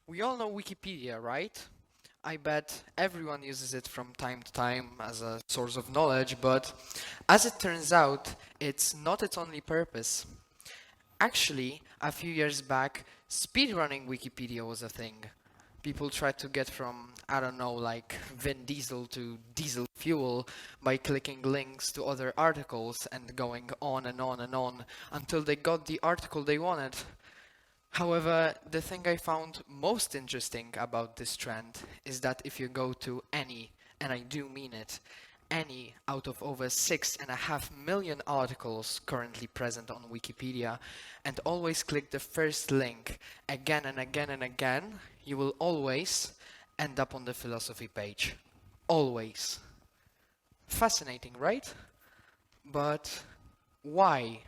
We all know Wikipedia, right? I bet everyone uses it from time to time as a source of knowledge, but as it turns out, it's not its only purpose. Actually, a few years back, speedrunning Wikipedia was a thing. People tried to get from, I don't know, like Vin Diesel to diesel fuel by clicking links to other articles and going on and on and on until they got the article they wanted. However, the thing I found most interesting about this trend is that if you go to any, and I do mean it, any out of over 6.5 million articles currently present on Wikipedia, and always click the first link again and again and again, you will always end up on the philosophy page. Always. Fascinating, right? But why?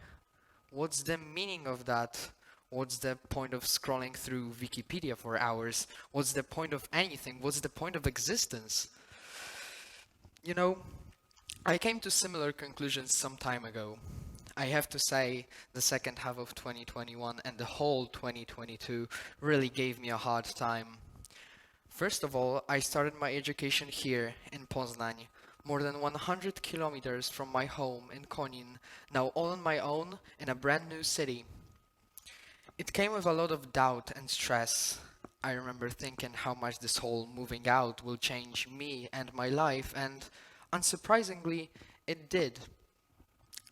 What's the meaning of that? What's the point of scrolling through Wikipedia for hours? What's the point of anything? What's the point of existence? You know, I came to similar conclusions some time ago. I have to say, the second half of 2021 and the whole 2022 really gave me a hard time. First of all, I started my education here in Poznań, more than 100 kilometers from my home in Konin, now all on my own in a brand new city. It came with a lot of doubt and stress. I remember thinking how much this whole moving out will change me and my life, and unsurprisingly, it did.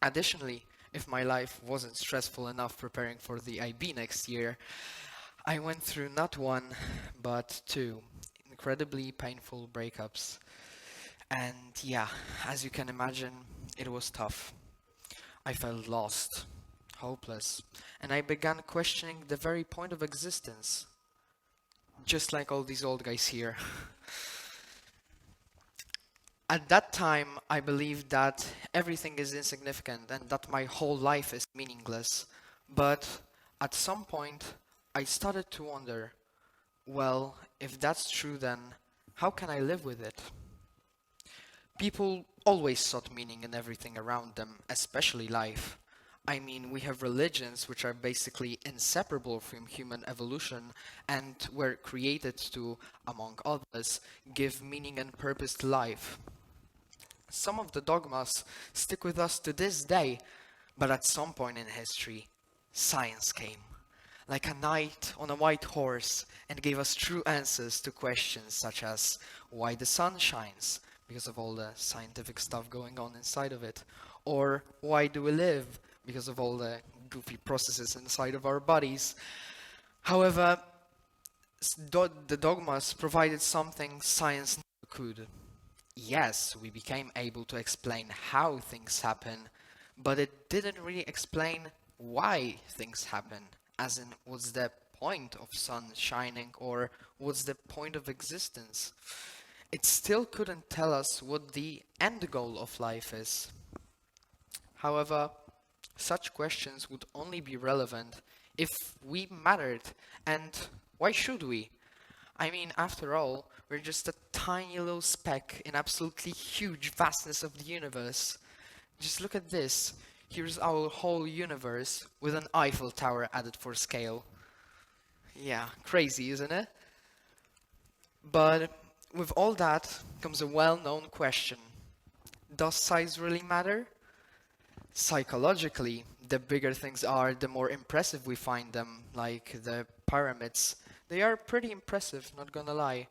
Additionally, if my life wasn't stressful enough preparing for the IB next year, I went through not one, but two incredibly painful breakups. And yeah, as you can imagine, it was tough. I felt lost, hopeless, and I began questioning the very point of existence, just like all these old guys here. At that time, I believed that everything is insignificant and that my whole life is meaningless. But at some point, I started to wonder, well, if that's true, then how can I live with it? People always sought meaning in everything around them, especially life. I mean, we have religions which are basically inseparable from human evolution and were created to, among others, give meaning and purpose to life. Some of the dogmas stick with us to this day, but at some point in history, science came, like a knight on a white horse, and gave us true answers to questions such as why the sun shines, because of all the scientific stuff going on inside of it, or why do we live, because of all the goofy processes inside of our bodies. However, the dogmas provided something science never could. Yes, we became able to explain how things happen, but it didn't really explain why things happen, as in what's the point of sun shining or what's the point of existence. It still couldn't tell us what the end goal of life is. However, such questions would only be relevant if we mattered, and why should we? I mean, after all, we're just a tiny little speck in absolutely huge vastness of the universe. Just look at this. Here's our whole universe with an Eiffel Tower added for scale. Yeah, crazy, isn't it? But with all that comes a well-known question. Does size really matter? Psychologically, the bigger things are, the more impressive we find them, like the pyramids. They are pretty impressive, not gonna lie.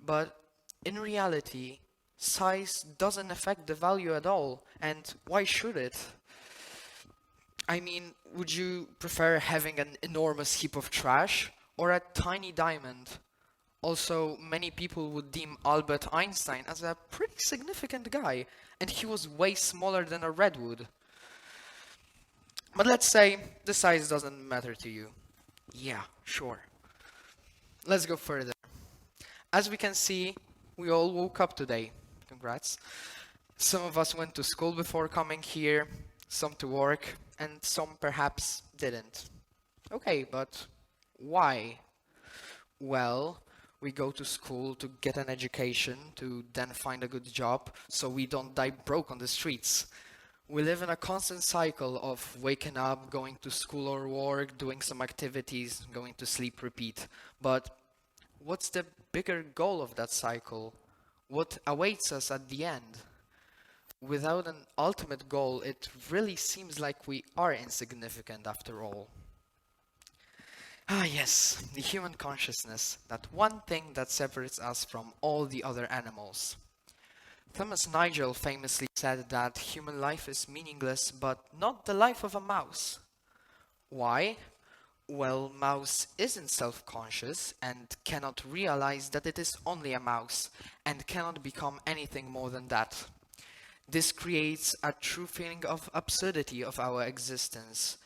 But in reality, size doesn't affect the value at all, and why should it? I mean, would you prefer having an enormous heap of trash or a tiny diamond? Also, many people would deem Albert Einstein as a pretty significant guy, and he was way smaller than a redwood. But let's say the size doesn't matter to you. Yeah, sure. Let's go further. As we can see, we all woke up today. Congrats. Some of us went to school before coming here, some to work, and some perhaps didn't. Okay, but why? Well, we go to school to get an education, to then find a good job, so we don't die broke on the streets. We live in a constant cycle of waking up, going to school or work, doing some activities, going to sleep, repeat. But What's the bigger goal of that cycle? What awaits us at the end? Without an ultimate goal, it really seems like we are insignificant after all. Ah, yes, the human consciousness, that one thing that separates us from all the other animals. Thomas Nigel famously said that human life is meaningless, but not the life of a mouse. Why? Well, mouse isn't self-conscious and cannot realize that it is only a mouse and cannot become anything more than that. This creates a true feeling of absurdity of our existence.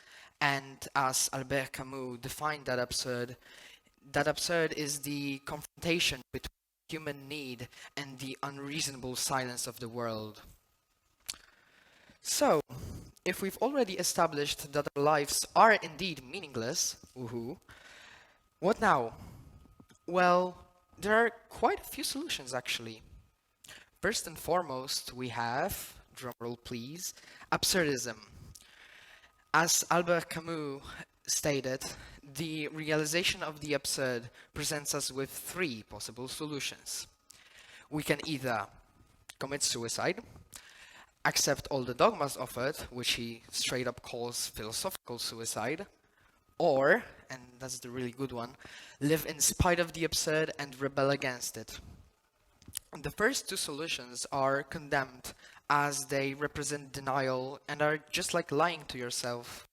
And as Albert Camus defined that absurd is the confrontation between human need and the unreasonable silence of the world. So, if we've already established that our lives are indeed meaningless, woohoo, what now? Well, there are quite a few solutions actually. First and foremost, we have, drumroll please, absurdism. As Albert Camus stated, the realization of the absurd presents us with three possible solutions. We can either commit suicide, accept all the dogmas of it, which he straight up calls philosophical suicide, or, and that's the really good one, live in spite of the absurd and rebel against it. The first two solutions are condemned as they represent denial and are just like lying to yourself.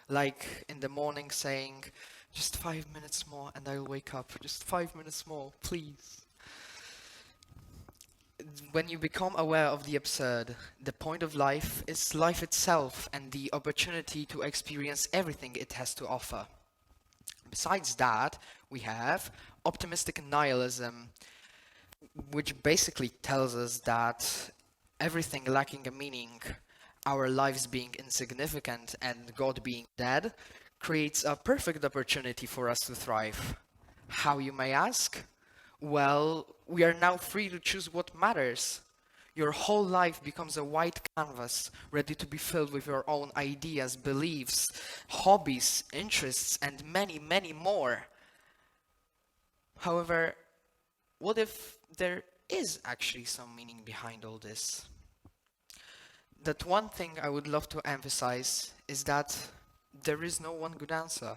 Like in the morning saying, just 5 minutes more and I'll wake up. Just 5 minutes more, please. When you become aware of the absurd, the point of life is life itself and the opportunity to experience everything it has to offer. Besides that, we have optimistic nihilism, which basically tells us that everything lacking a meaning, our lives being insignificant and God being dead, creates a perfect opportunity for us to thrive. How, you may ask? Well, we are now free to choose what matters. Your whole life becomes a white canvas, ready to be filled with your own ideas, beliefs, hobbies, interests, and many, many more. However, what if there is actually some meaning behind all this? That one thing I would love to emphasize is that there is no one good answer.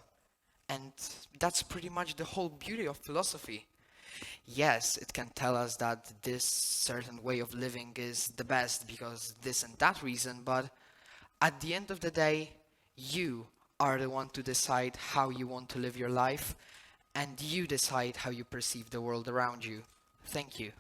And that's pretty much the whole beauty of philosophy. Yes, it can tell us that this certain way of living is the best because this and that reason, but at the end of the day, you are the one to decide how you want to live your life, and you decide how you perceive the world around you. Thank you.